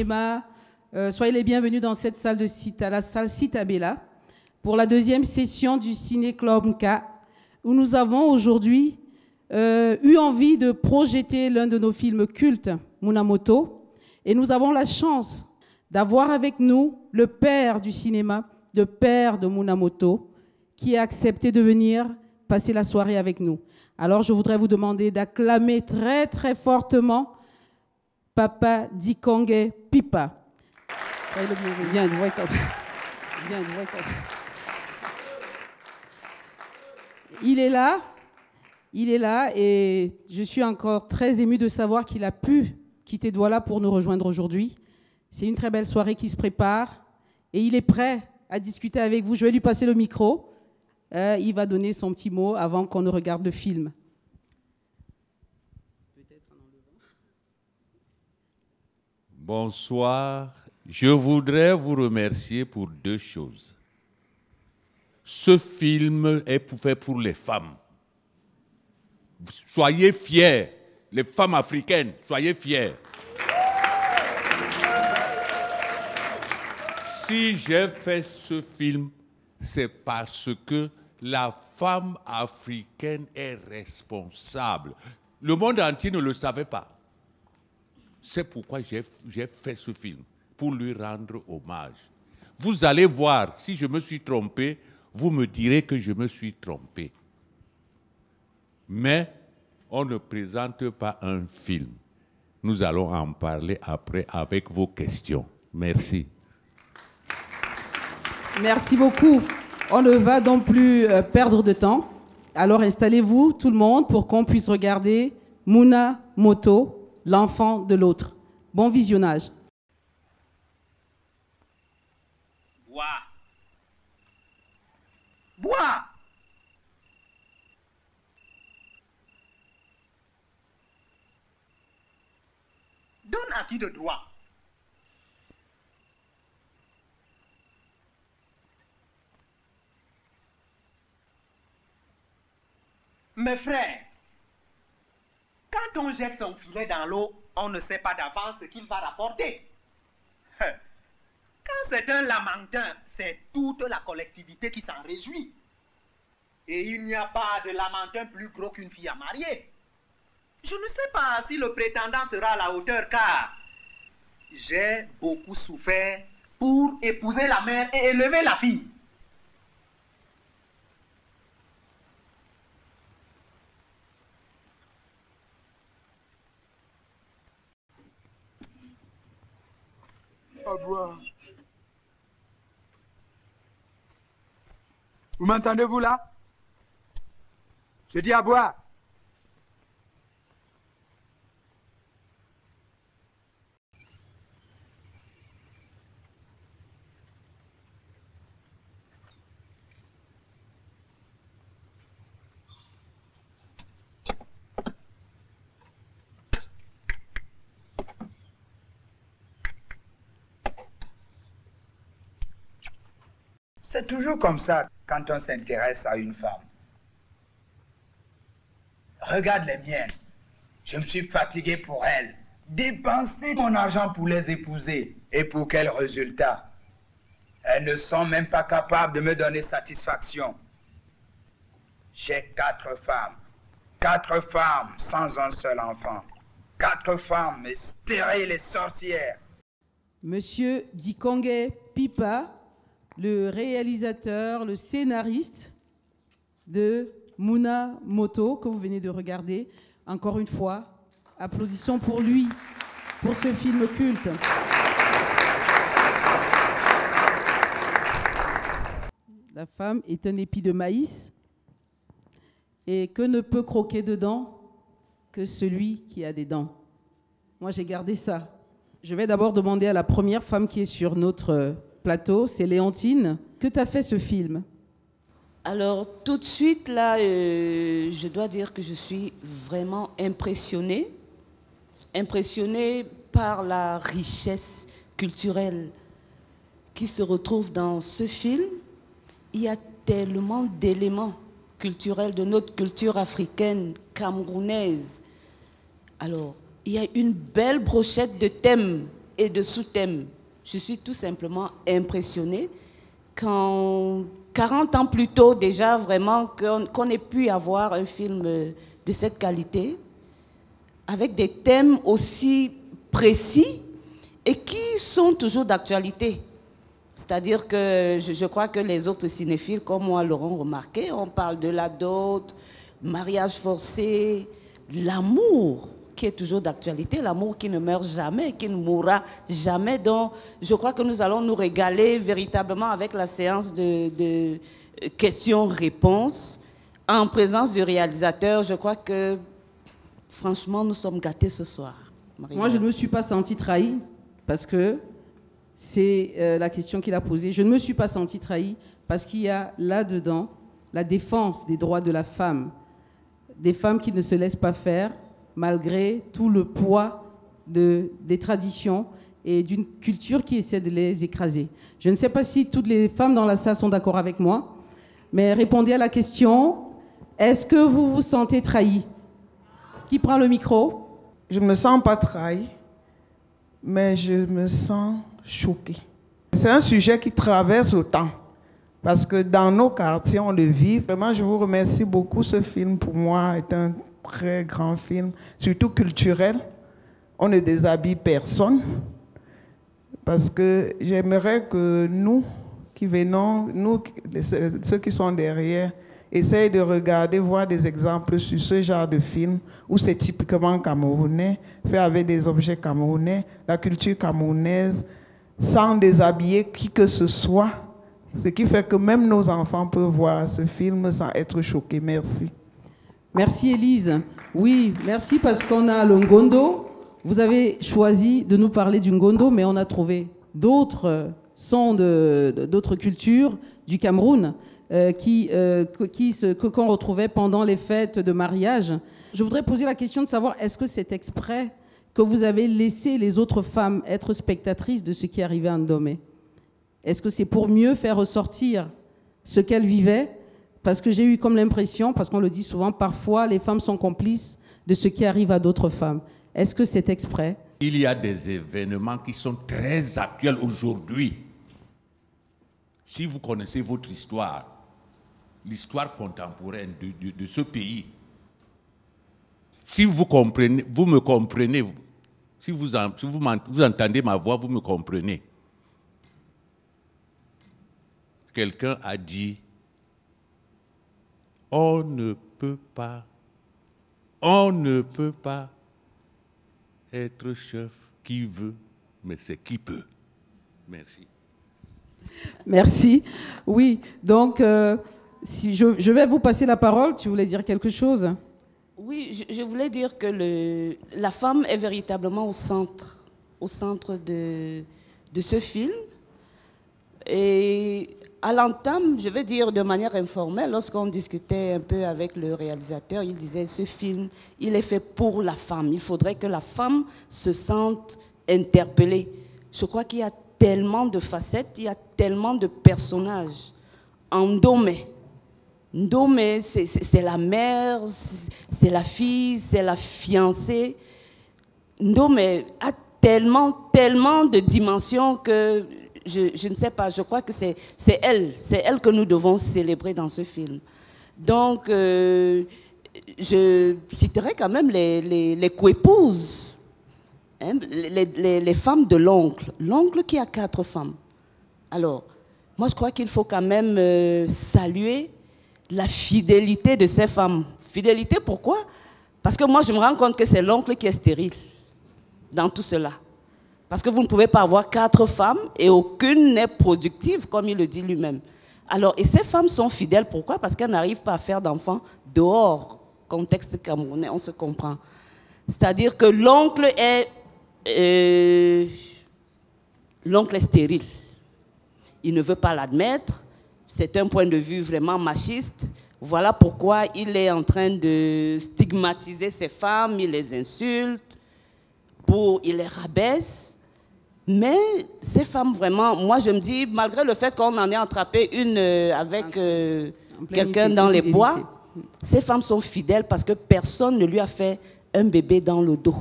cinéma. Soyez les bienvenus dans cette salle à la salle Citabella pour la deuxième session du Ciné Club Nka, où nous avons aujourd'hui eu envie de projeter l'un de nos films cultes, Munamoto, et nous avons la chance d'avoir avec nous le père du cinéma, le père de Munamoto, qui a accepté de venir passer la soirée avec nous. Alors je voudrais vous demander d'acclamer très très fortement Papa Dikongue Pipa. Soyez le bienvenu. Viens, welcome. Viens, welcome. Il est là et je suis encore très émue de savoir qu'il a pu quitter Douala pour nous rejoindre aujourd'hui. C'est une très belle soirée qui se prépare et il est prêt à discuter avec vous. Je vais lui passer le micro. Il va donner son petit mot avant qu'on ne regarde le film. Bonsoir. Je voudrais vous remercier pour deux choses. Ce film est fait pour les femmes. Soyez fiers, les femmes africaines, soyez fiers. Si j'ai fait ce film, c'est parce que la femme africaine est responsable. Le monde entier ne le savait pas. C'est pourquoi j'ai fait ce film, pour lui rendre hommage. Vous allez voir, si je me suis trompé, vous me direz que je me suis trompé. Mais on ne présente pas un film. Nous allons en parler après avec vos questions. Merci. Merci beaucoup. On ne va donc plus perdre de temps. Alors installez-vous, tout le monde, pour qu'on puisse regarder Munamoto, l'enfant de l'autre. Bon visionnage. Bois. Bois. Donne à qui de droit? Mes frères, quand on jette son filet dans l'eau, on ne sait pas d'avance ce qu'il va rapporter. Quand c'est un lamentin, c'est toute la collectivité qui s'en réjouit. Et il n'y a pas de lamentin plus gros qu'une fille à marier. Je ne sais pas si le prétendant sera à la hauteur, car j'ai beaucoup souffert pour épouser la mère et élever la fille. À boire. Vous m'entendez-vous là? Je dis à boire. C'est toujours comme ça quand on s'intéresse à une femme. Regarde les miennes. Je me suis fatigué pour elles. Dépenser mon argent pour les épouser. Et pour quel résultat? Elles ne sont même pas capables de me donner satisfaction. J'ai 4 femmes. 4 femmes sans un seul enfant. 4 femmes stériles et sorcières. Monsieur Dikongue Pipa, le réalisateur, le scénariste de Munamoto, que vous venez de regarder. Encore une fois, applaudissons pour lui, pour ce film culte. La femme est un épi de maïs, et que ne peut croquer dedans que celui qui a des dents. Moi, j'ai gardé ça. Je vais d'abord demander à la première femme qui est sur notre plateau, c'est Léontine. Que t'a fait ce film? Alors, tout de suite, là, je dois dire que je suis vraiment impressionnée. Impressionnée par la richesse culturelle qui se retrouve dans ce film. Il y a tellement d'éléments culturels de notre culture africaine, camerounaise. Alors, il y a une belle brochette de thèmes et de sous-thèmes. Je suis tout simplement impressionnée quand 40 ans plus tôt déjà, vraiment, qu'on ait pu avoir un film de cette qualité, avec des thèmes aussi précis et qui sont toujours d'actualité. C'est-à-dire que je crois que les autres cinéphiles, comme moi, l'auront remarqué, on parle de la dot, mariage forcé, l'amour qui est toujours d'actualité, l'amour qui ne meurt jamais, qui ne mourra jamais. Donc, je crois que nous allons nous régaler véritablement avec la séance de questions-réponses. En présence du réalisateur, je crois que, franchement, nous sommes gâtés ce soir. Moi, je ne me suis pas sentie trahie, parce que c'est la question qu'il a posée. Je ne me suis pas sentie trahie, parce qu'il y a là-dedans la défense des droits de la femme, des femmes qui ne se laissent pas faire, malgré tout le poids des traditions et d'une culture qui essaie de les écraser. Je ne sais pas si toutes les femmes dans la salle sont d'accord avec moi, mais répondez à la question, est-ce que vous vous sentez trahi? Qui prend le micro? Je ne me sens pas trahie, mais je me sens choquée. C'est un sujet qui traverse le temps, parce que dans nos quartiers, on le vit. Vraiment, je vous remercie beaucoup. Ce film, pour moi, est un très grand film, surtout culturel. On ne déshabille personne, parce que j'aimerais que nous qui venons, nous, ceux qui sont derrière, essayent de regarder, voir des exemples sur ce genre de film où c'est typiquement camerounais, fait avec des objets camerounais, la culture camerounaise, sans déshabiller qui que ce soit. Ce qui fait que même nos enfants peuvent voir ce film sans être choqués. Merci. Merci Élise. Oui, merci parce qu'on a le Ngondo. Vous avez choisi de nous parler du Ngondo, mais on a trouvé d'autres sons d'autres cultures du Cameroun qu'on retrouvait pendant les fêtes de mariage. Je voudrais poser la question de savoir, est-ce que c'est exprès que vous avez laissé les autres femmes être spectatrices de ce qui arrivait à Ndomé? Est-ce que c'est pour mieux faire ressortir ce qu'elles vivaient? Parce que j'ai eu comme l'impression, parce qu'on le dit souvent, parfois les femmes sont complices de ce qui arrive à d'autres femmes. Est-ce que c'est exprès? Il y a des événements qui sont très actuels aujourd'hui. Si vous connaissez votre histoire, l'histoire contemporaine de ce pays, si vous comprenez, vous me comprenez, si vous entendez ma voix, vous me comprenez. Quelqu'un a dit, on ne peut pas être chef qui veut, mais c'est qui peut. Merci. Merci. Oui, donc si je vais vous passer la parole. Tu voulais dire quelque chose? Oui, je voulais dire que la femme est véritablement au centre de ce film. Et à l'entame, je vais dire de manière informelle, lorsqu'on discutait un peu avec le réalisateur, il disait, ce film, il est fait pour la femme. Il faudrait que la femme se sente interpellée. Je crois qu'il y a tellement de facettes, il y a tellement de personnages. Ndomé, c'est la mère, c'est la fille, c'est la fiancée. Ndomé a tellement de dimensions que je ne sais pas, je crois que c'est elle que nous devons célébrer dans ce film. Donc, je citerai quand même les coépouses, hein, les femmes de l'oncle. L'oncle qui a 4 femmes. Alors, moi je crois qu'il faut quand même saluer la fidélité de ces femmes. Fidélité, pourquoi? Parce que moi je me rends compte que c'est l'oncle qui est stérile dans tout cela. Parce que vous ne pouvez pas avoir 4 femmes et aucune n'est productive, comme il le dit lui-même. Alors, et ces femmes sont fidèles, pourquoi? Parce qu'elles n'arrivent pas à faire d'enfants dehors, contexte camerounais, on se comprend. C'est-à-dire que l'oncle est stérile. Il ne veut pas l'admettre, c'est un point de vue vraiment machiste. Voilà pourquoi il est en train de stigmatiser ces femmes, il les insulte, il les rabaisse. Mais ces femmes, vraiment, moi je me dis, malgré le fait qu'on en ait attrapé une avec quelqu'un dans les bois, ces femmes sont fidèles parce que personne ne lui a fait un bébé dans le dos.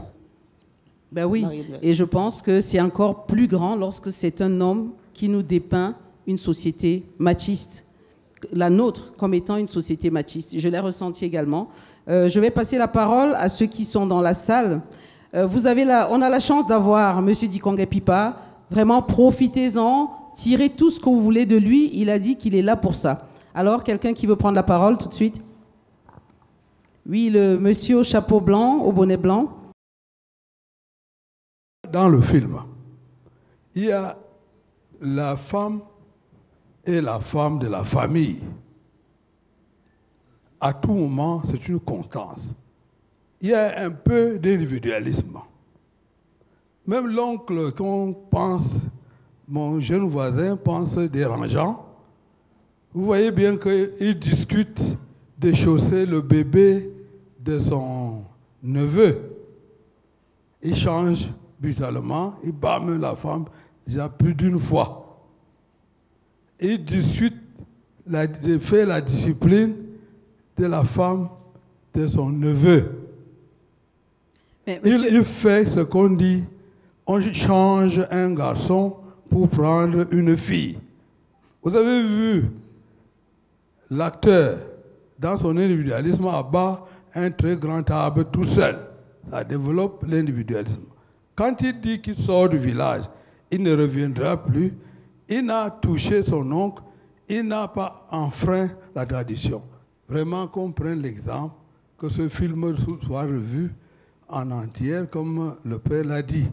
Ben oui, et je pense que c'est encore plus grand lorsque c'est un homme qui nous dépeint une société machiste, la nôtre comme étant une société machiste. Je l'ai ressenti également. Je vais passer la parole à ceux qui sont dans la salle. On a la chance d'avoir M. Dikongé Pipa. Vraiment, profitez-en, tirez tout ce que vous voulez de lui. Il a dit qu'il est là pour ça. Alors, quelqu'un qui veut prendre la parole tout de suite? Oui, le monsieur au chapeau blanc, au bonnet blanc. Dans le film, il y a la femme et la femme de la famille. À tout moment, c'est une constance. Il y a un peu d'individualisme. Même l'oncle qu'on pense, mon jeune voisin pense dérangeant, vous voyez bien qu'il discute de chausser le bébé de son neveu. Il change brutalement, il bat même la femme déjà plus d'une fois. Il discute, fait la discipline de la femme de son neveu. Mais, Il fait ce qu'on dit, on change un garçon pour prendre une fille. Vous avez vu l'acteur, dans son individualisme, abat un très grand arbre tout seul. Ça développe l'individualisme. Quand il dit qu'il sort du village, il ne reviendra plus. Il n'a touché son oncle, il n'a pas enfreint la tradition. Vraiment qu'on prenne l'exemple, que ce film soit revu en entière, comme le père l'a dit.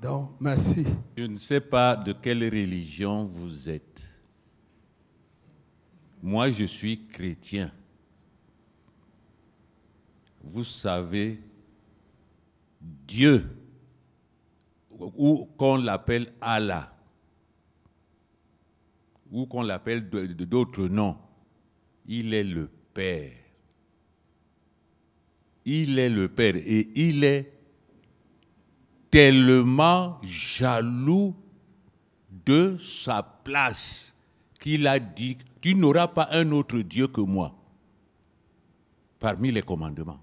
Donc, merci. Je ne sais pas de quelle religion vous êtes. Moi, je suis chrétien. Vous savez, Dieu, ou qu'on l'appelle Allah, ou qu'on l'appelle d'autres noms, il est le Père. Il est le Père et il est tellement jaloux de sa place qu'il a dit, tu n'auras pas un autre Dieu que moi, parmi les commandements.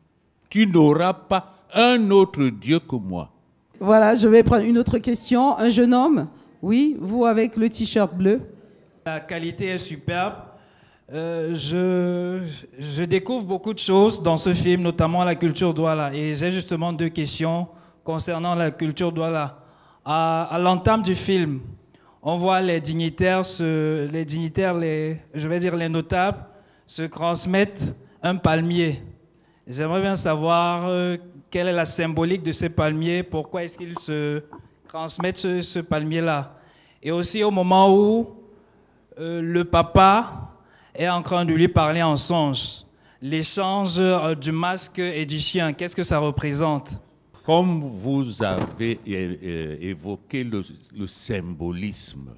Tu n'auras pas un autre Dieu que moi. Voilà, je vais prendre une autre question. Un jeune homme, oui, vous avec le t-shirt bleu. La qualité est superbe. Je découvre beaucoup de choses dans ce film, notamment la culture Douala. Et j'ai justement deux questions concernant la culture Douala. À l'entame du film, on voit les dignitaires, je vais dire les notables, se transmettre un palmier. J'aimerais bien savoir quelle est la symbolique de ces palmiers, pourquoi est-ce qu'ils se transmettent ce palmier-là. Et aussi au moment où le papa est en train de lui parler en songe. L'échange du masque et du chien, qu'est-ce que ça représente? Comme vous avez évoqué le symbolisme,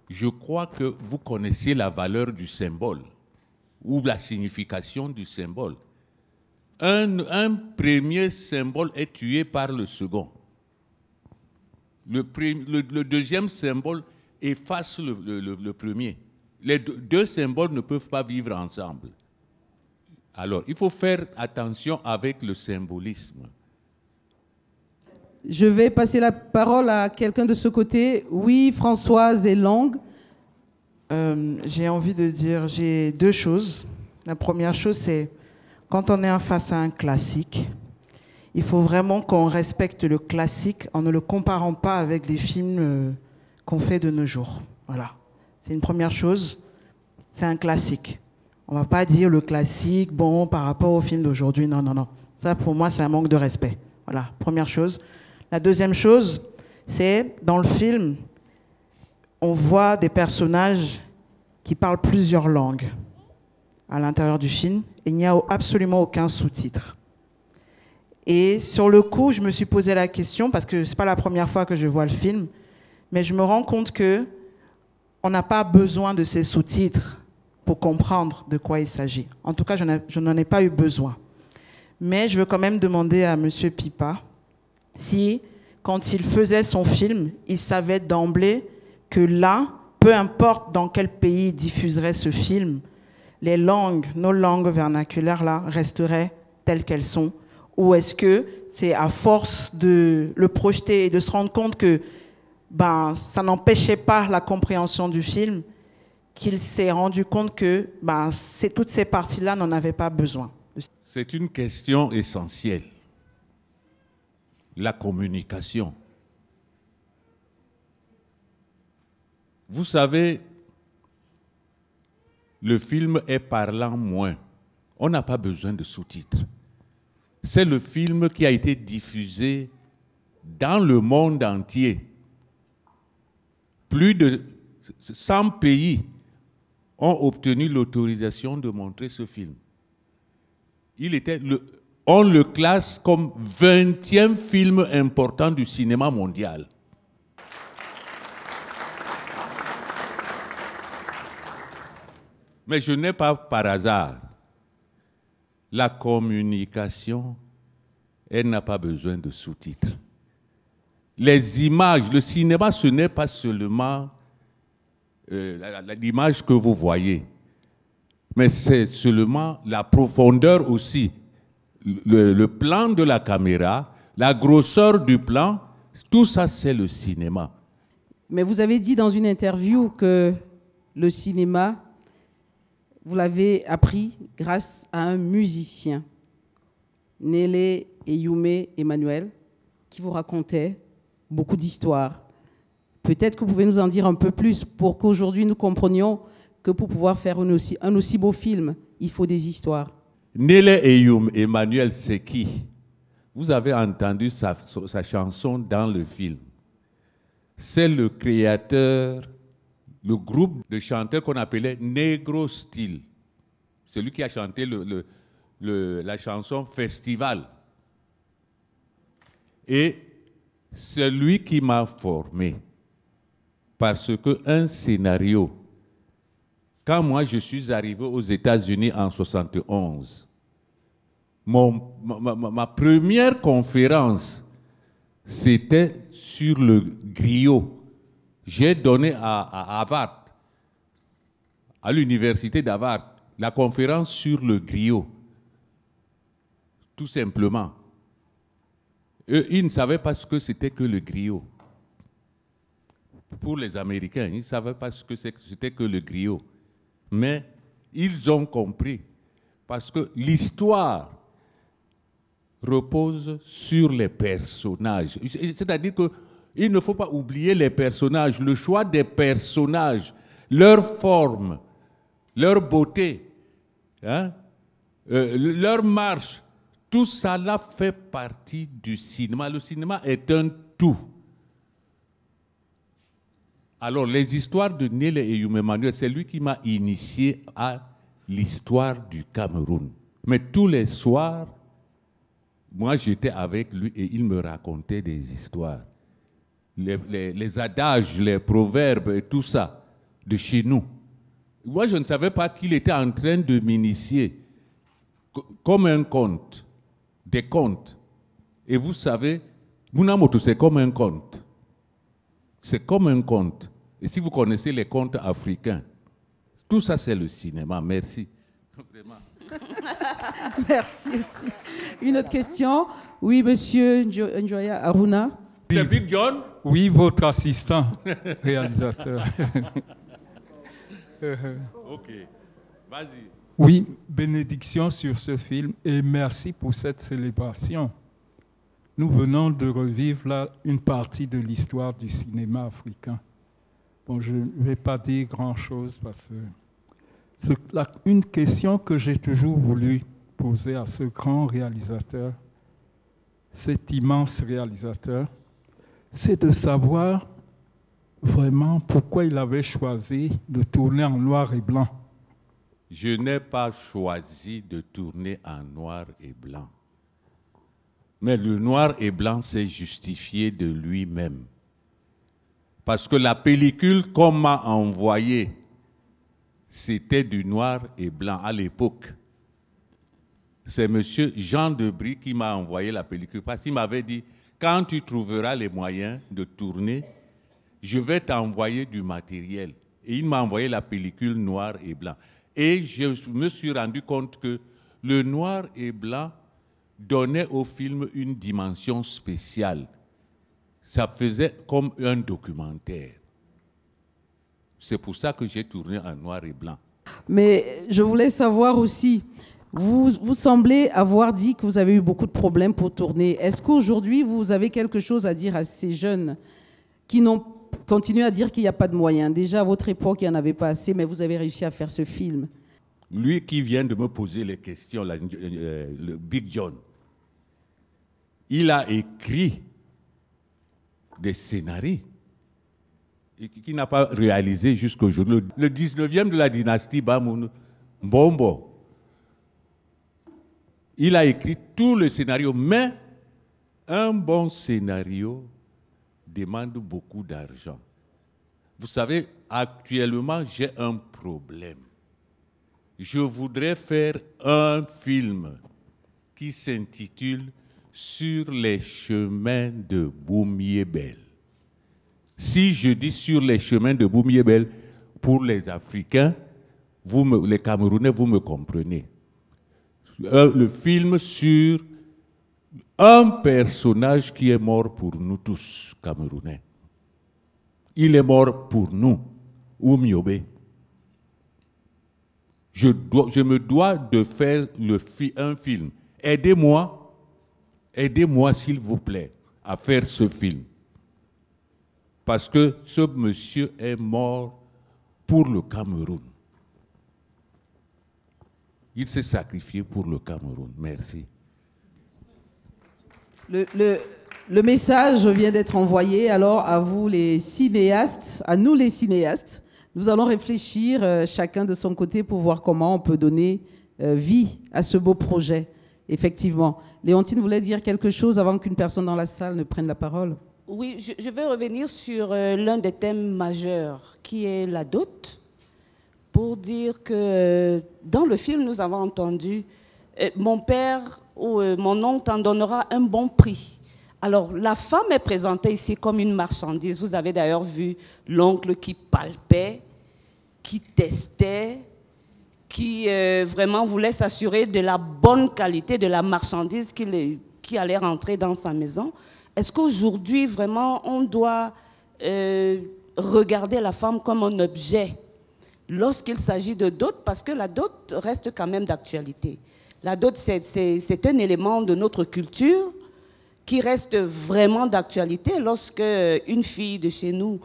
je crois que vous connaissez la valeur du symbole ou la signification du symbole. Un premier symbole est tué par le second. Le deuxième symbole efface le premier. Les deux symboles ne peuvent pas vivre ensemble. Alors, il faut faire attention avec le symbolisme. Je vais passer la parole à quelqu'un de ce côté. Oui, Françoise et Long. J'ai envie de dire, j'ai deux choses. La première chose, c'est quand on est face à un classique, il faut vraiment qu'on respecte le classique en ne le comparant pas avec les films qu'on fait de nos jours. Voilà. C'est une première chose. C'est un classique. On ne va pas dire le classique, bon, par rapport au film d'aujourd'hui. Non, non, non. Ça, pour moi, c'est un manque de respect. Voilà, première chose. La deuxième chose, c'est dans le film, on voit des personnages qui parlent plusieurs langues à l'intérieur du film. Et il n'y a absolument aucun sous-titre. Et sur le coup, je me suis posé la question, parce que ce n'est pas la première fois que je vois le film, mais je me rends compte qu'on n'a pas besoin de ces sous-titres pour comprendre de quoi il s'agit. En tout cas, je n'en ai pas eu besoin. Mais je veux quand même demander à M. Pipa si, quand il faisait son film, il savait d'emblée que là, peu importe dans quel pays il diffuserait ce film, les langues, nos langues vernaculaires là, resteraient telles qu'elles sont, Ou est-ce que c'est à force de le projeter et de se rendre compte que ça n'empêchait pas la compréhension du film, qu'il s'est rendu compte que toutes ces parties-là n'en avaient pas besoin? C'est une question essentielle. La communication. Vous savez, le film est parlant moins. On n'a pas besoin de sous-titres. C'est le film qui a été diffusé dans le monde entier. Plus de 100 pays ont obtenu l'autorisation de montrer ce film. On le classe comme 20e film important du cinéma mondial. Mais je n'ai pas par hasard. La communication, elle n'a pas besoin de sous-titres. Les images, le cinéma, ce n'est pas seulement l'image que vous voyez, mais c'est seulement la profondeur aussi, le plan de la caméra, la grosseur du plan, tout ça c'est le cinéma. Mais vous avez dit dans une interview que le cinéma, vous l'avez appris grâce à un musicien, Nélé Eyoume Emmanuel, qui vous racontait beaucoup d'histoires. Peut-être que vous pouvez nous en dire un peu plus pour qu'aujourd'hui nous comprenions que pour pouvoir faire un aussi beau film, il faut des histoires. Nélé Eyoume Emmanuel, c'est qui? Vous avez entendu sa chanson dans le film. C'est le créateur, le groupe de chanteurs qu'on appelait Negro Style. Celui qui a chanté la chanson Festival. Et c'est lui qui m'a formé. Parce qu'un scénario, quand moi je suis arrivé aux États-Unis en 1971, ma première conférence, c'était sur le griot. J'ai donné à Harvard, à l'université d'Harvard, la conférence sur le griot. Tout simplement. Eux, ils ne savaient pas ce que c'était que le griot. Pour les Américains, ils ne savaient pas ce que c'était que le griot. Mais ils ont compris. Parce que l'histoire repose sur les personnages. C'est-à-dire qu'il ne faut pas oublier les personnages, le choix des personnages, leur forme, leur beauté, leur marche. Tout ça là fait partie du cinéma. Le cinéma est un tout. Alors, les histoires de Nélé Eyoume Emmanuel, c'est lui qui m'a initié à l'histoire du Cameroun. Mais tous les soirs, moi j'étais avec lui et il me racontait des histoires. Les adages, les proverbes et tout ça, de chez nous. Moi, je ne savais pas qu'il était en train de m'initier comme un conte, des contes. Et vous savez, Munamoto, c'est comme un conte. C'est comme un conte. Et si vous connaissez les contes africains, tout ça, c'est le cinéma. Merci. Vraiment. Merci aussi. Une autre question. Oui, monsieur Njoya Aruna. C'est Big John? Oui, votre assistant réalisateur. Ok, vas-y. Oui, bénédiction sur ce film et merci pour cette célébration. Nous venons de revivre là une partie de l'histoire du cinéma africain. Bon, je ne vais pas dire grand-chose parce que une question que j'ai toujours voulu poser à ce grand réalisateur, cet immense réalisateur, c'est de savoir vraiment pourquoi il avait choisi de tourner en noir et blanc. Je n'ai pas choisi de tourner en noir et blanc. Mais le noir et blanc s'est justifié de lui-même. Parce que la pellicule qu'on m'a envoyée, c'était du noir et blanc à l'époque. C'est M. Jean Debry qui m'a envoyé la pellicule. Parce qu'il m'avait dit, quand tu trouveras les moyens de tourner, je vais t'envoyer du matériel. Et il m'a envoyé la pellicule noir et blanc. Et je me suis rendu compte que le noir et blanc donnait au film une dimension spéciale. Ça faisait comme un documentaire. C'est pour ça que j'ai tourné en noir et blanc. Mais je voulais savoir aussi, vous semblez avoir dit que vous avez eu beaucoup de problèmes pour tourner. Est-ce qu'aujourd'hui, vous avez quelque chose à dire à ces jeunes qui continuent à dire qu'il n'y a pas de moyens? Déjà, à votre époque, il n'y en avait pas assez, mais vous avez réussi à faire ce film. Lui qui vient de me poser les questions, le Big John, il a écrit des scénarios qui n'a pas réalisé jusqu'aujourd'hui. Le 19e de la dynastie Bamoun, Mbombo, il a écrit tout le scénario, mais un bon scénario demande beaucoup d'argent. Vous savez, actuellement, j'ai un problème. Je voudrais faire un film qui s'intitule « Sur les chemins de Boumiébel ». Si je dis « Sur les chemins de Boumiébel », pour les Africains, les Camerounais, vous me comprenez. Le film sur un personnage qui est mort pour nous tous, Camerounais. Il est mort pour nous, Oumiobe. Je me dois de faire un film. Aidez-moi s'il vous plaît, à faire ce film. Parce que ce monsieur est mort pour le Cameroun. Il s'est sacrifié pour le Cameroun. Merci. Le message vient d'être envoyé. Alors, à vous les cinéastes, à nous les cinéastes, nous allons réfléchir chacun de son côté pour voir comment on peut donner vie à ce beau projet. Effectivement. Léontine voulait dire quelque chose avant qu'une personne dans la salle ne prenne la parole. Oui, je vais revenir sur l'un des thèmes majeurs, qui est la dot, pour dire que dans le film, nous avons entendu mon père ou mon oncle t'en donnera un bon prix. Alors, la femme est présentée ici comme une marchandise. Vous avez d'ailleurs vu l'oncle qui palpait, qui testait, qui vraiment voulait s'assurer de la bonne qualité de la marchandise qui allait rentrer dans sa maison. Est-ce qu'aujourd'hui, vraiment, on doit regarder la femme comme un objet lorsqu'il s'agit de dot? Parce que la dot reste quand même d'actualité. La dot, c'est un élément de notre culture qui reste vraiment d'actualité. Lorsque une fille de chez nous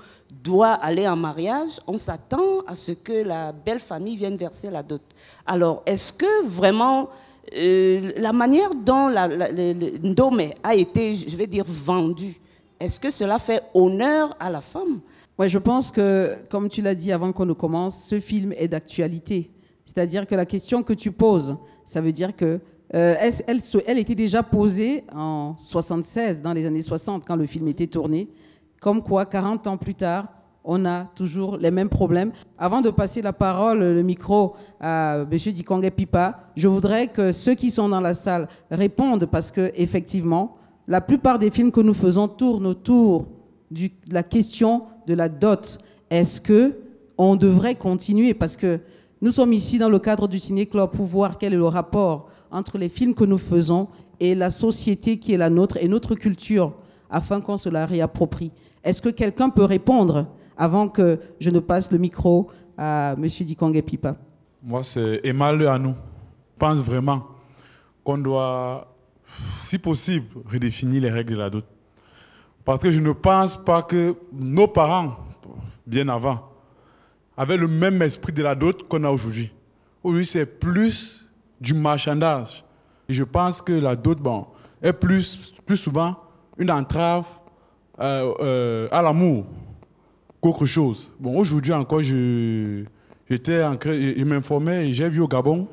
doit aller en mariage, on s'attend à ce que la belle famille vienne verser la dot. Alors, est-ce que vraiment la manière dont le Ndome a été, je vais dire, vendu, est-ce que cela fait honneur à la femme? Oui, je pense que, comme tu l'as dit avant qu'on ne commence, ce film est d'actualité. C'est-à-dire que la question que tu poses, ça veut dire que elle était déjà posée en 76, dans les années 60, quand le film était tourné. Comme quoi, 40 ans plus tard, on a toujours les mêmes problèmes. Avant de passer la parole, le micro à M. Dikongé Pipa, je voudrais que ceux qui sont dans la salle répondent parce qu'effectivement, la plupart des films que nous faisons tournent autour de la question de la dot. Est-ce qu'on devrait continuer? Parce que nous sommes ici dans le cadre du Ciné Club pour voir quel est le rapport entre les films que nous faisons et la société qui est la nôtre et notre culture, afin qu'on se la réapproprie. Est-ce que quelqu'un peut répondre avant que je ne passe le micro à M. Dikongé Pipa? Moi, c'est Emma Lehanou. Je pense vraiment qu'on doit, si possible, redéfinir les règles de la dot. Parce que je ne pense pas que nos parents, bien avant, avaient le même esprit de la dot qu'on a aujourd'hui. Aujourd'hui, c'est plus du marchandage. Et je pense que la dot, bon, est plus souvent une entrave à l'amour qu'autre chose. Bon, aujourd'hui encore, je m'informais et j'ai vu au Gabon,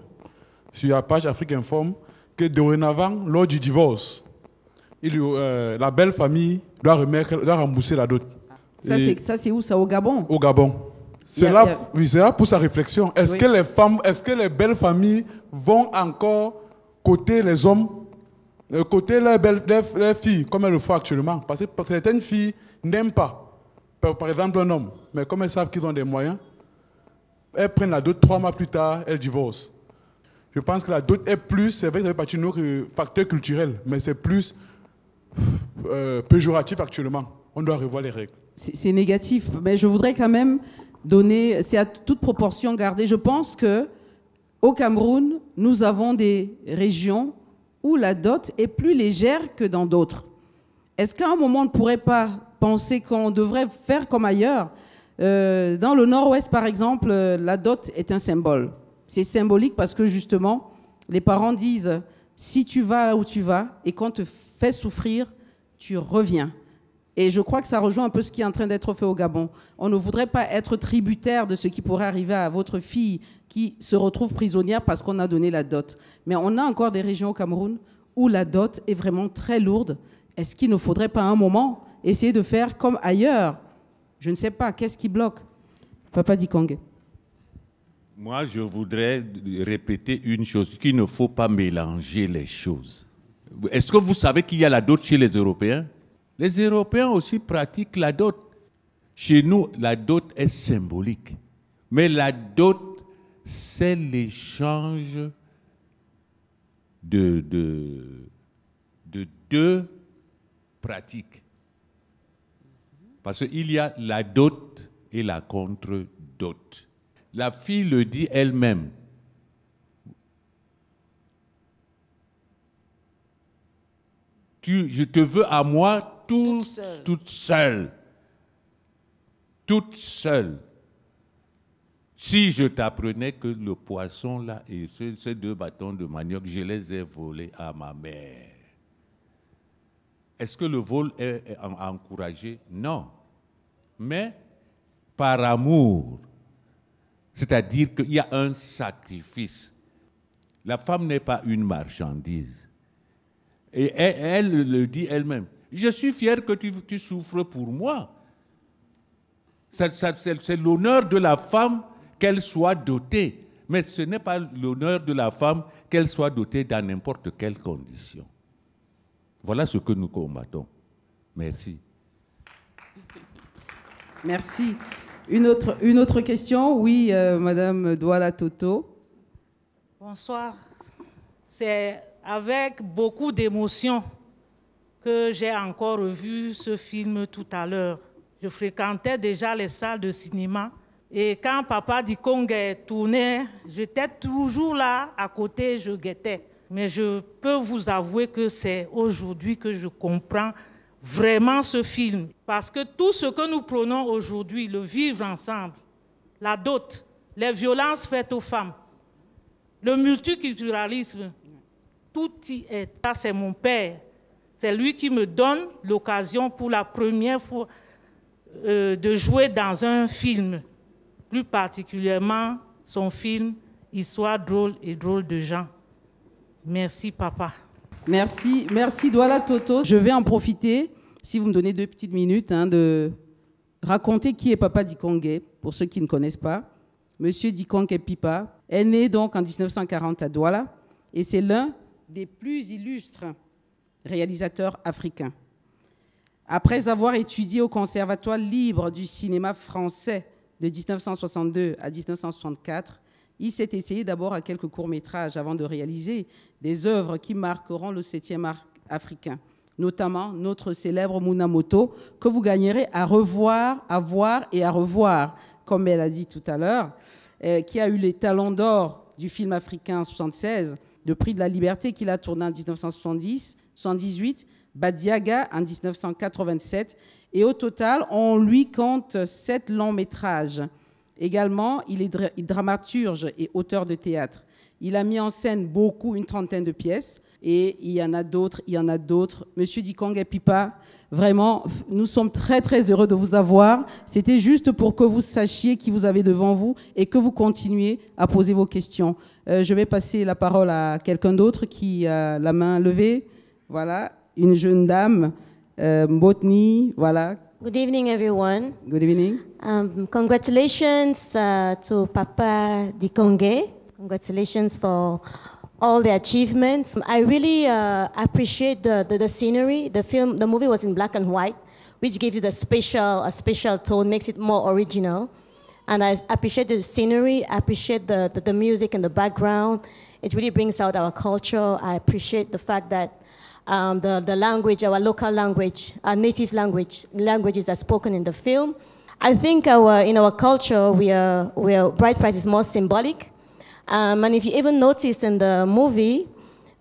sur la page Afrique Informe, que dorénavant, lors du divorce, la belle famille doit rembourser la dot. Ça, c'est où ça, au Gabon? Au Gabon. C'est là pour sa réflexion. Est-ce que les belles familles vont encore côté les hommes, côté les filles, comme elles le font actuellement? Parce que certaines filles n'aiment pas, par exemple, un homme, mais comme elles savent qu'ils ont des moyens, elles prennent la dot, 3 mois plus tard, elles divorcent. Je pense que la dot est plus, c'est vrai que ça fait partie de nos facteurs culturels, mais c'est plus péjoratif actuellement. On doit revoir les règles. C'est négatif, mais je voudrais quand même donner, c'est à toute proportion gardée. Je pense que au Cameroun, nous avons des régions où la dot est plus légère que dans d'autres. Est-ce qu'à un moment, on ne pourrait pas penser qu'on devrait faire comme ailleurs? Dans le nord-ouest, par exemple, la dot est un symbole. C'est symbolique parce que justement, les parents disent, si tu vas là où tu vas et qu'on te fait souffrir, tu reviens. Et je crois que ça rejoint un peu ce qui est en train d'être fait au Gabon. On ne voudrait pas être tributaire de ce qui pourrait arriver à votre fille qui se retrouve prisonnière parce qu'on a donné la dot. Mais on a encore des régions au Cameroun où la dot est vraiment très lourde. Est-ce qu'il ne faudrait pas à un moment essayer de faire comme ailleurs? Je ne sais pas, qu'est-ce qui bloque? Papa Dikongé. Moi, je voudrais répéter une chose, qu'il ne faut pas mélanger les choses. Est-ce que vous savez qu'il y a la dot chez les Européens? Les Européens aussi pratiquent la dot. Chez nous, la dot est symbolique. Mais la dot, c'est l'échange de deux pratiques. Parce qu'il y a la dot et la contre-dot. La fille le dit elle-même. Je te veux à moi toute seule. Toute seule. Si je t'apprenais que le poisson là et ces 2 bâtons de manioc, je les ai volés à ma mère. Est-ce que le vol est encouragé? Non. Mais par amour, c'est-à-dire qu'il y a un sacrifice. La femme n'est pas une marchandise. Et elle le dit elle-même. Je suis fière que tu souffres pour moi. C'est l'honneur de la femme qu'elle soit dotée. Mais ce n'est pas l'honneur de la femme qu'elle soit dotée dans n'importe quelle condition. Voilà ce que nous combattons. Merci. Merci. Une autre question? Oui, Madame Douala Toto. Bonsoir. C'est avec beaucoup d'émotion que j'ai encore revu ce film tout à l'heure. Je fréquentais déjà les salles de cinéma et quand Papa Dikongé tournait, j'étais toujours là à côté, je guettais. Mais je peux vous avouer que c'est aujourd'hui que je comprends vraiment ce film. Parce que tout ce que nous prenons aujourd'hui, le vivre ensemble, la dot, les violences faites aux femmes, le multiculturalisme, tout y est. Ça, c'est mon père. C'est lui qui me donne l'occasion pour la première fois de jouer dans un film, plus particulièrement son film « Histoire drôle et drôle de gens ». Merci, papa. Merci, merci Douala Toto. Je vais en profiter, si vous me donnez 2 petites minutes, de raconter qui est Papa Dikongé, pour ceux qui ne connaissent pas. Monsieur Dikongé Pipa est né donc en 1940 à Douala et c'est l'un des plus illustres réalisateurs africains. Après avoir étudié au Conservatoire libre du cinéma français de 1962 à 1964, il s'est essayé d'abord à quelques courts-métrages avant de réaliser des œuvres qui marqueront le 7e art africain, notamment notre célèbre Munamoto, que vous gagnerez à revoir, à voir et à revoir, comme elle a dit tout à l'heure, qui a eu les talons d'or du film africain en 1976, le prix de la liberté qu'il a tourné en 1970, 1978, Badiaga en 1987, et au total, on lui compte 7 longs métrages. Également, il est dramaturge et auteur de théâtre. Il a mis en scène une trentaine de pièces, et il y en a d'autres, Monsieur Dikongé Pipa, vraiment, nous sommes très, très heureux de vous avoir. C'était juste pour que vous sachiez qui vous avez devant vous et que vous continuez à poser vos questions. Je vais passer la parole à quelqu'un d'autre qui a la main levée. Voilà, une jeune dame, Mbotni, voilà. Good evening, everyone. Good evening. Congratulations to Papa Dikongé. Congratulations for all the achievements. I really appreciate the scenery. The movie was in black and white, which gives it a special tone, makes it more original. And I appreciate the scenery, I appreciate the music and the background. It really brings out our culture. I appreciate the fact that the language, our local language, our native languages are spoken in the film. I think in our culture, bride price is more symbolic. And if you even notice in the movie,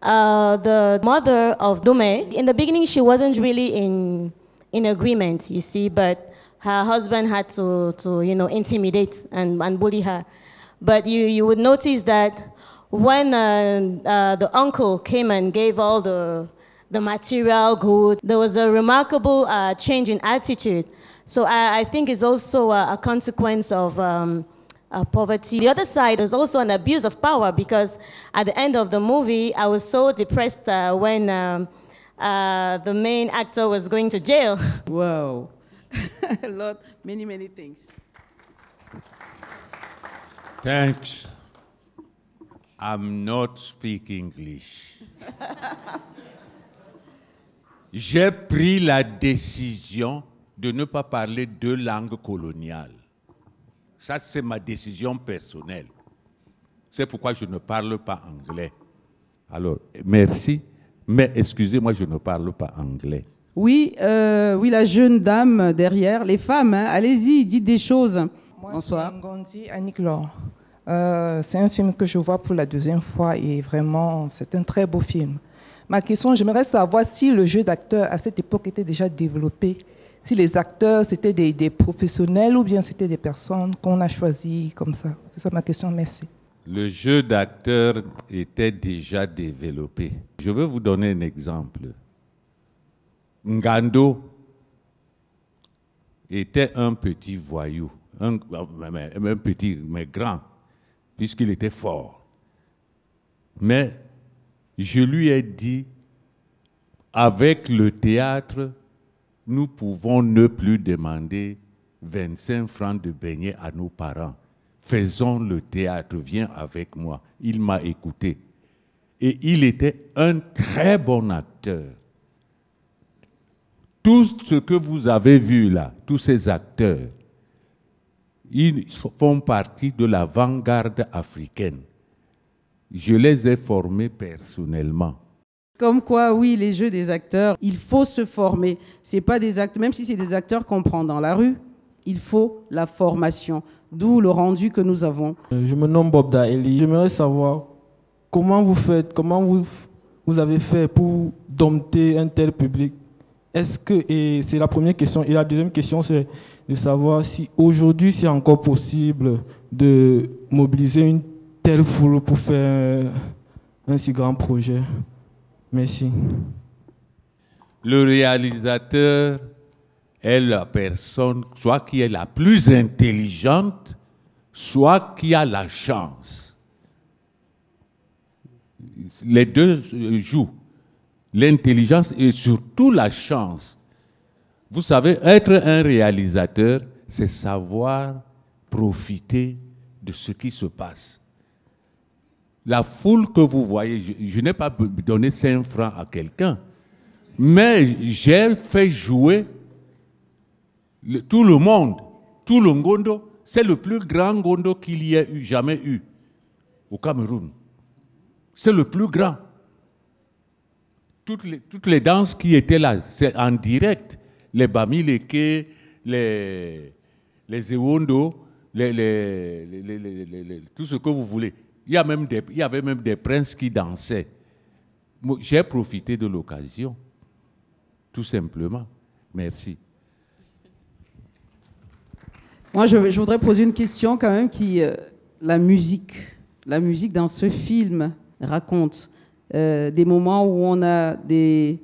the mother of Dome, in the beginning, she wasn't really in agreement, you see, but her husband had to intimidate and bully her. But you would notice that when the uncle came and gave all the material good, there was a remarkable change in attitude. So I think it's also a consequence of poverty. The other side is also an abuse of power, because at the end of the movie, I was so depressed when the main actor was going to jail. Wow. A lot, many things. Thanks. I'm not speaking English. J'ai pris la décision de ne pas parler deux langues coloniales. Ça, c'est ma décision personnelle. C'est pourquoi je ne parle pas anglais. Alors, merci, mais excusez-moi, je ne parle pas anglais. Oui, la jeune dame derrière, les femmes, hein, allez-y, dites des choses. Moi, Bonsoir. C'est Ngondi Annick-Laure. C'est un film que je vois pour la deuxième fois et vraiment, c'est un très beau film. Ma question, j'aimerais savoir si le jeu d'acteur à cette époque était déjà développé, si les acteurs c'était des professionnels ou bien c'était des personnes qu'on a choisies comme ça. C'est ça ma question, merci. Le jeu d'acteur était déjà développé. Je vais vous donner un exemple. Ngando était un petit voyou, un petit, mais grand, puisqu'il était fort. Mais je lui ai dit, avec le théâtre, nous pouvons ne plus demander 25 francs de beignets à nos parents. Faisons le théâtre, viens avec moi. Il m'a écouté. Et il était un très bon acteur. Tout ce que vous avez vu là, tous ces acteurs, ils font partie de l'avant-garde africaine. Je les ai formés personnellement. Comme quoi, oui, les jeux des acteurs, il faut se former. C'est pas des acteurs, même si c'est des acteurs qu'on prend dans la rue, il faut la formation. D'où le rendu que nous avons. Je me nomme Bob Daeli. J'aimerais savoir comment vous faites, comment vous avez fait pour dompter un tel public. Est-ce que, et c'est la première question, et la deuxième question, c'est de savoir si aujourd'hui c'est encore possible de mobiliser une telle foule pour faire un si grand projet. Merci. Le réalisateur est la personne, soit qui est la plus intelligente, soit qui a la chance. Les deux jouent. L'intelligence et surtout la chance. Vous savez, être un réalisateur, c'est savoir profiter de ce qui se passe. La foule que vous voyez, je n'ai pas donné 5 francs à quelqu'un, mais j'ai fait jouer tout le monde, tout le ngondo. C'est le plus grand ngondo qu'il y ait jamais eu au Cameroun. C'est le plus grand. Toutes les danses qui étaient là, c'est en direct. Les Bamileke, les Ewondo, tout ce que vous voulez. Il y avait même des princes qui dansaient. J'ai profité de l'occasion, tout simplement. Merci. Moi, je voudrais poser une question quand même la musique dans ce film raconte des moments où on a des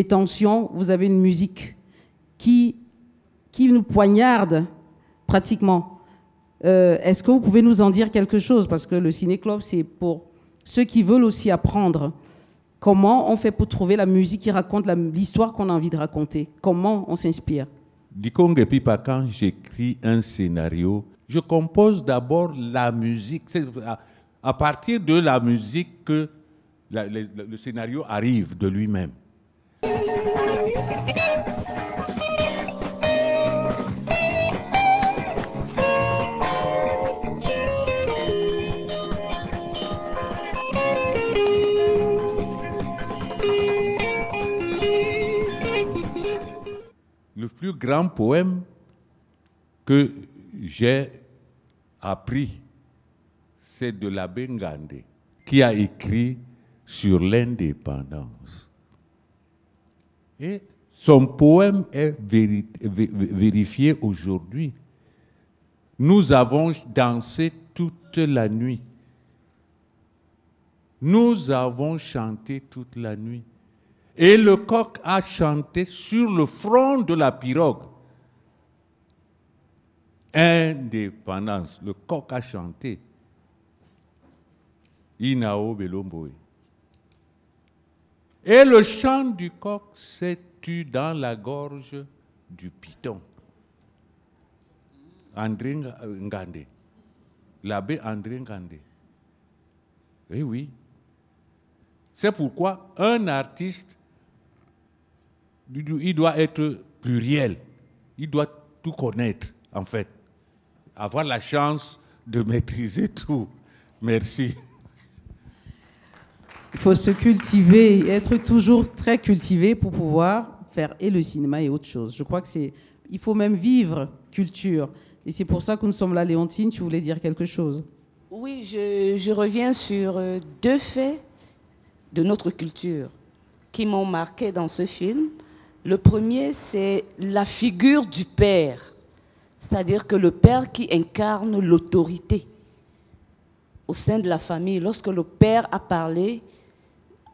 tensions. Vous avez une musique qui nous poignarde pratiquement. Est-ce que vous pouvez nous en dire quelque chose? Parce que le ciné-club, c'est pour ceux qui veulent aussi apprendre. Comment on fait pour trouver la musique qui raconte l'histoire qu'on a envie de raconter? Comment on s'inspire? Dikonge Pipa, quand j'écris un scénario, je compose d'abord la musique. C'est à partir de la musique que le scénario arrive de lui-même. Le plus grand poème que j'ai appris, c'est de l'abbé Ngandé, qui a écrit sur l'indépendance. Et son poème est vérifié aujourd'hui. Nous avons dansé toute la nuit. Nous avons chanté toute la nuit. Et le coq a chanté sur le front de la pirogue. Indépendance. Le coq a chanté. Inao Belomboe. Et le chant du coq s'est tu dans la gorge du python. André Ngandé, l'abbé André Ngandé. Eh oui. C'est pourquoi un artiste, il doit être pluriel. Il doit tout connaître, en fait. Avoir la chance de maîtriser tout. Merci. Il faut se cultiver, être toujours très cultivé pour pouvoir faire et le cinéma et autre chose. Je crois que il faut même vivre culture. Et c'est pour ça que nous sommes là. Léontine, tu voulais dire quelque chose? Oui, je reviens sur deux faits de notre culture qui m'ont marqué dans ce film. Le premier, c'est la figure du père. C'est-à-dire que le père qui incarne l'autorité au sein de la famille. Lorsque le père a parlé,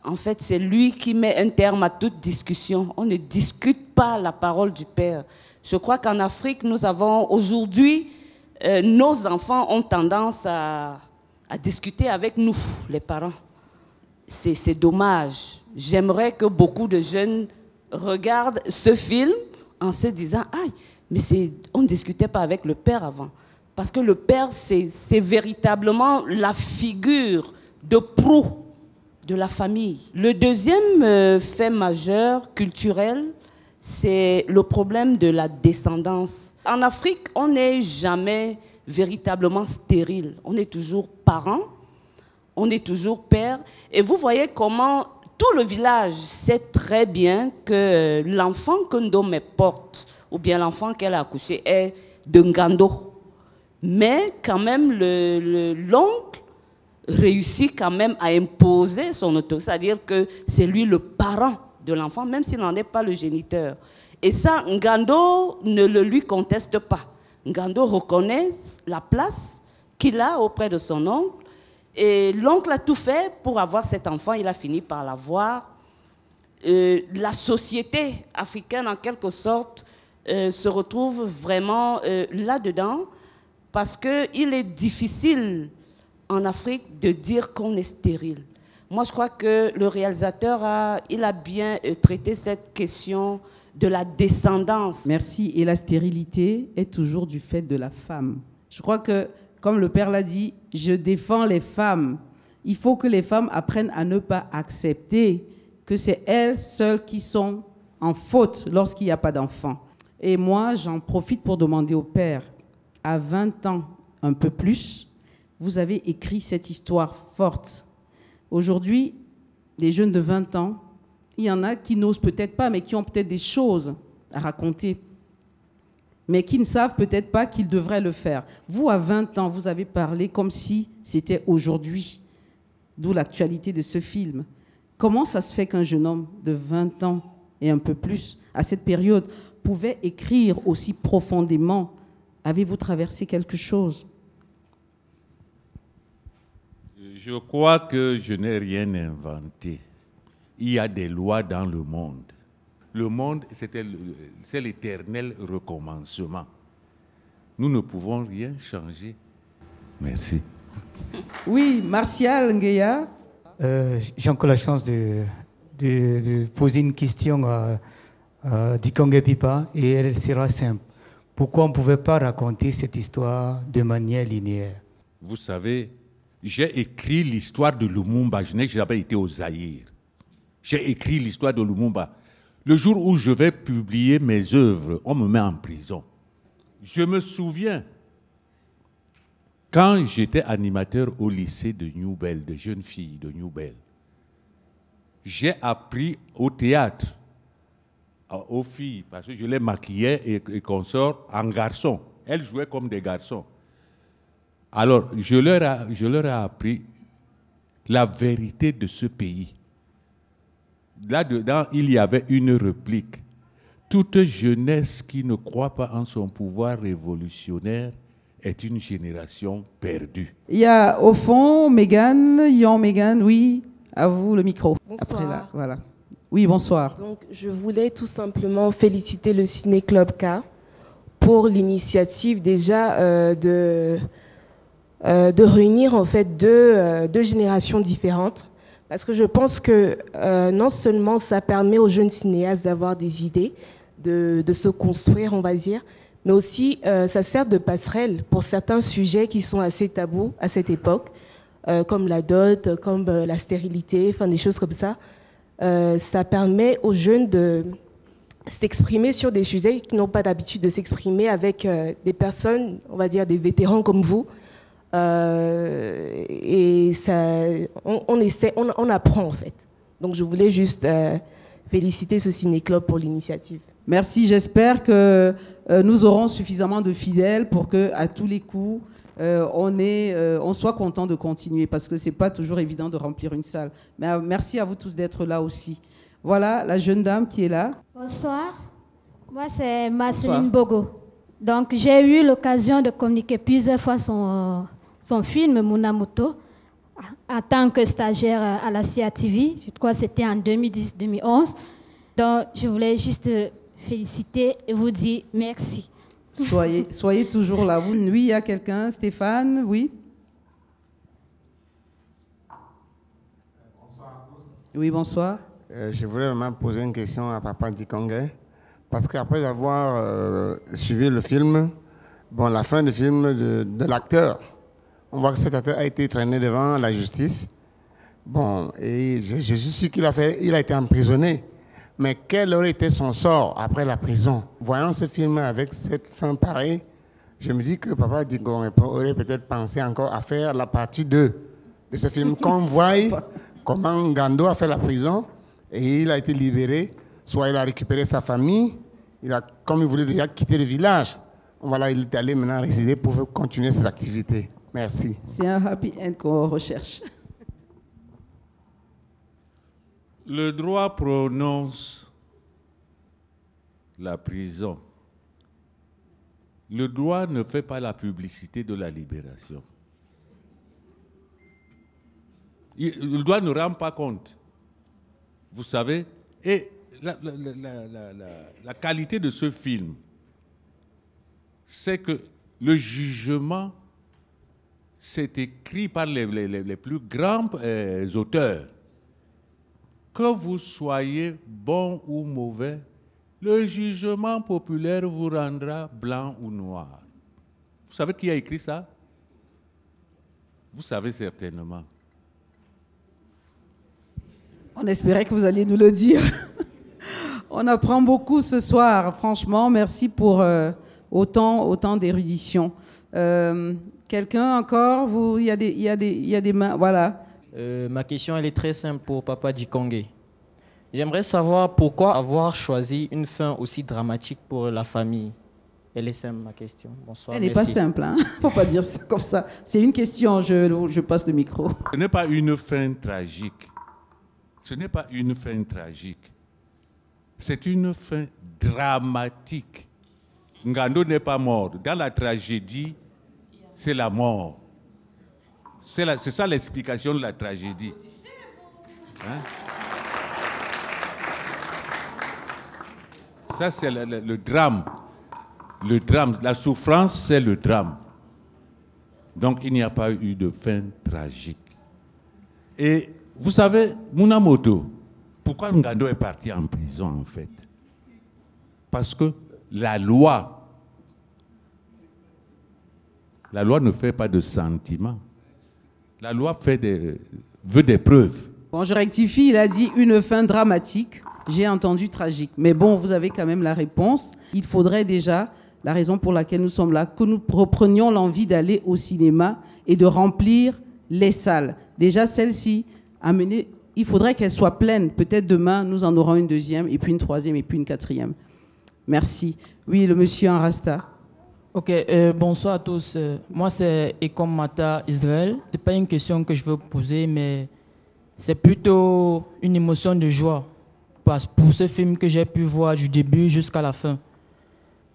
en fait, c'est lui qui met un terme à toute discussion. On ne discute pas la parole du père. Je crois qu'en Afrique, nous avons aujourd'hui, nos enfants ont tendance à discuter avec nous, les parents. C'est dommage. J'aimerais que beaucoup de jeunes regardent ce film en se disant « Aïe, mais on ne discutait pas avec le père avant ». Parce que le père, c'est véritablement la figure de proue de la famille. Le deuxième fait majeur, culturel, c'est le problème de la descendance. En Afrique, on n'est jamais véritablement stérile. On est toujours parent, on est toujours père. Et vous voyez comment tout le village sait très bien que l'enfant que Ndome porte, ou bien l'enfant qu'elle a accouché, est de Ngando. Mais quand même, l'oncle réussit quand même à imposer son autorité, c'est-à-dire que c'est lui le parent de l'enfant, même s'il n'en est pas le géniteur. Et ça, Ngando ne le lui conteste pas. Ngando reconnaît la place qu'il a auprès de son oncle, et l'oncle a tout fait pour avoir cet enfant, il a fini par l'avoir. La société africaine, en quelque sorte, se retrouve vraiment là-dedans, parce qu'il est difficile en Afrique de dire qu'on est stérile. Moi, je crois que le réalisateur il a bien traité cette question de la descendance. Merci. Et la stérilité est toujours du fait de la femme. Je crois que, comme le père l'a dit, je défends les femmes. Il faut que les femmes apprennent à ne pas accepter que c'est elles seules qui sont en faute lorsqu'il n'y a pas d'enfant. Et moi, j'en profite pour demander au père, à 20 ans, un peu plus, vous avez écrit cette histoire forte. Aujourd'hui, les jeunes de 20 ans, il y en a qui n'osent peut-être pas, mais qui ont peut-être des choses à raconter, mais qui ne savent peut-être pas qu'ils devraient le faire. Vous, à 20 ans, vous avez parlé comme si c'était aujourd'hui, d'où l'actualité de ce film. Comment ça se fait qu'un jeune homme de 20 ans et un peu plus, à cette période, pouvait écrire aussi profondément? Avez-vous traversé quelque chose? Je crois que je n'ai rien inventé. Il y a des lois dans le monde. Le monde, c'est l'éternel recommencement. Nous ne pouvons rien changer. Merci. Oui, Martial Ngueya. J'ai encore la chance de poser une question à Dikongé Pipa, et elle sera simple. Pourquoi on ne pouvait pas raconter cette histoire de manière linéaire? Vous savez, j'ai écrit l'histoire de Lumumba. Je n'ai jamais été au Zaïre. J'ai écrit l'histoire de Lumumba. Le jour où je vais publier mes œuvres, on me met en prison. Je me souviens, quand j'étais animateur au lycée de New Bell, de jeunes filles de New Bell, j'ai appris au théâtre aux filles, parce que je les maquillais et consorts en garçons. Elles jouaient comme des garçons. Alors, je leur ai appris la vérité de ce pays. Là-dedans, il y avait une réplique. Toute jeunesse qui ne croit pas en son pouvoir révolutionnaire est une génération perdue. Il y a au fond Mégane, Mégane, oui, à vous le micro. Bonsoir. Après là, voilà. Oui, bonsoir. Donc, je voulais tout simplement féliciter le Ciné Club K pour l'initiative déjà de réunir en fait deux générations différentes. Parce que je pense que non seulement ça permet aux jeunes cinéastes d'avoir des idées, de se construire, on va dire, mais aussi ça sert de passerelle pour certains sujets qui sont assez tabous à cette époque, comme la dot, comme la stérilité, enfin des choses comme ça. Ça permet aux jeunes de s'exprimer sur des sujets qui n'ont pas d'habitude de s'exprimer avec des personnes, on va dire des vétérans comme vous. Et ça, on apprend en fait. Donc je voulais juste féliciter ce ciné-club pour l'initiative. Merci, j'espère que nous aurons suffisamment de fidèles pour que, à tous les coups, on soit content de continuer, parce que c'est pas toujours évident de remplir une salle. Mais merci à vous tous d'être là aussi. Voilà la jeune dame qui est là. Bonsoir, moi c'est Marceline Bogo. Donc j'ai eu l'occasion de communiquer plusieurs fois son film Munamoto en tant que stagiaire à la CATV. Je crois que c'était en 2010-2011. Donc je voulais juste féliciter et vous dire merci. Soyez toujours là. Oui, il y a quelqu'un, Stéphane, oui. Bonsoir à tous. Oui, bonsoir. Je voulais vraiment poser une question à Papa Dikongé, parce qu'après avoir suivi le film, bon, la fin du film de l'acteur, on voit que cet acteur a été traîné devant la justice. Bon, et je suis sûr qu'il a été emprisonné. Mais quel aurait été son sort après la prison? Voyant ce film avec cette fin pareille, je me dis que Papa Dikongé aurait peut-être pensé encore à faire la partie 2 de ce film, qu'on voit comment Gando a fait la prison et il a été libéré, soit il a récupéré sa famille, comme il voulait déjà quitter le village, voilà, il est allé maintenant résider pour continuer ses activités. Merci. C'est un happy end qu'on recherche. Le droit prononce la prison. Le droit ne fait pas la publicité de la libération. Le droit ne rend pas compte. Vous savez, et la qualité de ce film, c'est que le jugement, c'est écrit par les plus grands auteurs. Que vous soyez bon ou mauvais, le jugement populaire vous rendra blanc ou noir. Vous savez qui a écrit ça? Vous savez certainement. On espérait que vous alliez nous le dire. On apprend beaucoup ce soir, franchement. Merci pour autant d'érudition. Quelqu'un encore? Il y a des mains, voilà. Ma question, elle est très simple pour Papa Dikongé. J'aimerais savoir pourquoi avoir choisi une fin aussi dramatique pour la famille. Elle est simple, ma question. Bonsoir. Elle n'est pas simple, hein? Faut pas dire ça comme ça. C'est une question, je passe le micro. Ce n'est pas une fin tragique. Ce n'est pas une fin tragique. C'est une fin dramatique. Ngando n'est pas mort. Dans la tragédie, c'est la mort. C'est ça l'explication de la tragédie. Hein? Ça, c'est le drame. Le drame, la souffrance, c'est le drame. Donc, il n'y a pas eu de fin tragique. Et vous savez, Munamoto, pourquoi Ngando est parti en prison, en fait? Parce que la loi ne fait pas de sentiments. La loi veut des preuves. Bon, je rectifie, il a dit une fin dramatique. J'ai entendu tragique. Mais bon, vous avez quand même la réponse. Il faudrait déjà, la raison pour laquelle nous sommes là, que nous reprenions l'envie d'aller au cinéma et de remplir les salles. Déjà, celle-ci a mené il faudrait qu'elle soit pleine. Peut-être demain, nous en aurons une deuxième, et puis une troisième, et puis une quatrième. Merci. Oui, le monsieur en rasta. Ok, bonsoir à tous. Moi, c'est Ekom Mata Israël. Ce n'est pas une question que je veux poser, mais c'est plutôt une émotion de joie pour ce film que j'ai pu voir du début jusqu'à la fin.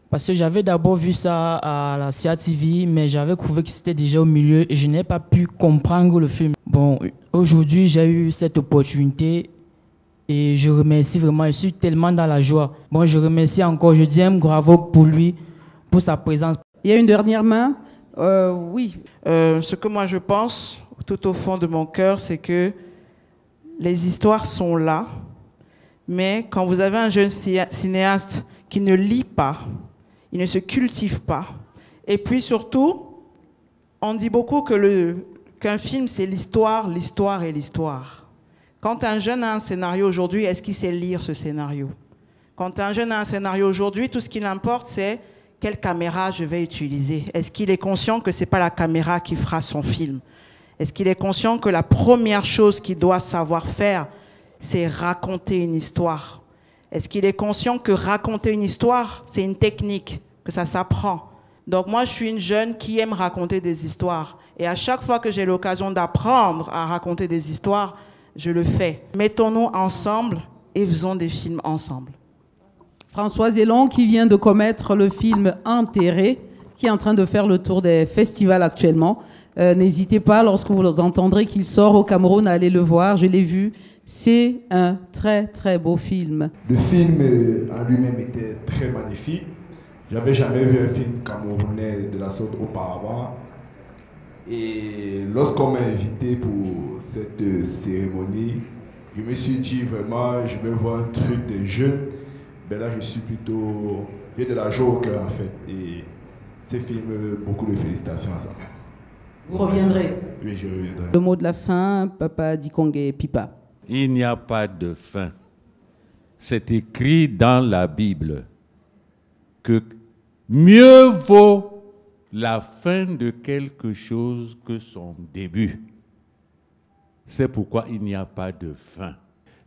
Parce que j'avais d'abord vu ça à la CIA TV, mais j'avais trouvé que c'était déjà au milieu et je n'ai pas pu comprendre le film. Bon, aujourd'hui, j'ai eu cette opportunité et je remercie vraiment, je suis tellement dans la joie. Bon, je remercie encore, je dis un bravo pour lui, pour sa présence. Il y a une dernière main. Oui. Ce que moi je pense, tout au fond de mon cœur, c'est que les histoires sont là, mais quand vous avez un jeune cinéaste qui ne lit pas, il ne se cultive pas, et puis surtout, on dit beaucoup qu'un film c'est l'histoire, l'histoire et l'histoire. Quand un jeune a un scénario aujourd'hui, est-ce qu'il sait lire ce scénario? Quand un jeune a un scénario aujourd'hui, tout ce qui l'importe c'est quelle caméra je vais utiliser. Est-ce qu'il est conscient que ce n'est pas la caméra qui fera son film? Est-ce qu'il est conscient que la première chose qu'il doit savoir faire, c'est raconter une histoire? Est-ce qu'il est conscient que raconter une histoire, c'est une technique, que ça s'apprend? Donc moi, je suis une jeune qui aime raconter des histoires. Et à chaque fois que j'ai l'occasion d'apprendre à raconter des histoires, je le fais. Mettons-nous ensemble et faisons des films ensemble. François Zélon qui vient de commettre le film Enterré, qui est en train de faire le tour des festivals actuellement. N'hésitez pas, lorsque vous entendrez qu'il sort au Cameroun, à aller le voir. Je l'ai vu. C'est un très, très beau film. Le film en lui-même était très magnifique. J'avais jamais vu un film camerounais de la sorte auparavant. Et lorsqu'on m'a invité pour cette cérémonie, je me suis dit vraiment, je vais voir un truc de jeune. Ben là, je suis plutôt... J'ai de la joie au cœur, en fait. Et ce film, beaucoup de félicitations à ça. Vous reviendrez? Oui, je reviendrai. Le mot de la fin, Papa Dikongé Pipa. Il n'y a pas de fin. C'est écrit dans la Bible que mieux vaut la fin de quelque chose que son début. C'est pourquoi il n'y a pas de fin.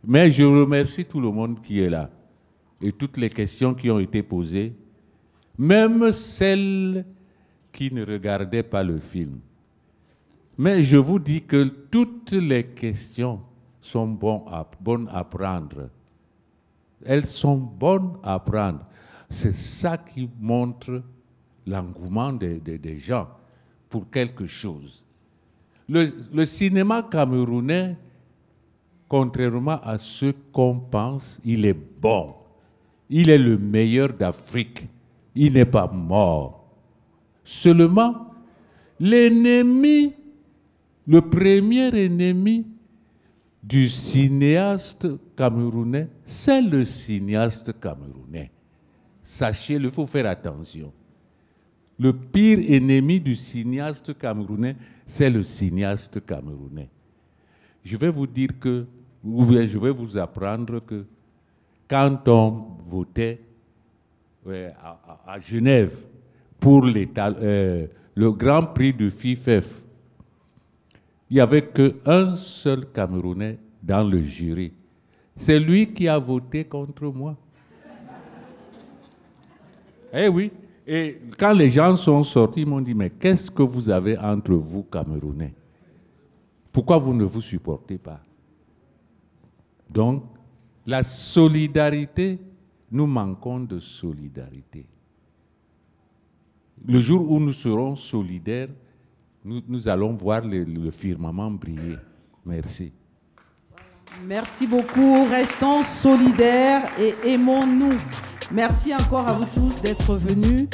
Mais je remercie tout le monde qui est là et toutes les questions qui ont été posées, même celles qui ne regardaient pas le film. Mais je vous dis que toutes les questions sont bonnes à prendre. Elles sont bonnes à prendre. C'est ça qui montre l'engouement des gens pour quelque chose. Le cinéma camerounais, contrairement à ce qu'on pense, il est bon. Il est le meilleur d'Afrique. Il n'est pas mort. Seulement, l'ennemi, le premier ennemi du cinéaste camerounais, c'est le cinéaste camerounais. Sachez-le, il faut faire attention. Le pire ennemi du cinéaste camerounais, c'est le cinéaste camerounais. Je vais vous dire que, ou bien je vais vous apprendre que quand on votait à Genève pour le Grand Prix de FIFEF, il n'y avait qu'un seul Camerounais dans le jury. C'est lui qui a voté contre moi. Eh oui. Et quand les gens sont sortis, ils m'ont dit, mais qu'est-ce que vous avez entre vous, Camerounais? Pourquoi vous ne vous supportez pas? Donc, la solidarité, nous manquons de solidarité. Le jour où nous serons solidaires, nous allons voir le firmament briller. Merci. Merci beaucoup. Restons solidaires et aimons-nous. Merci encore à vous tous d'être venus.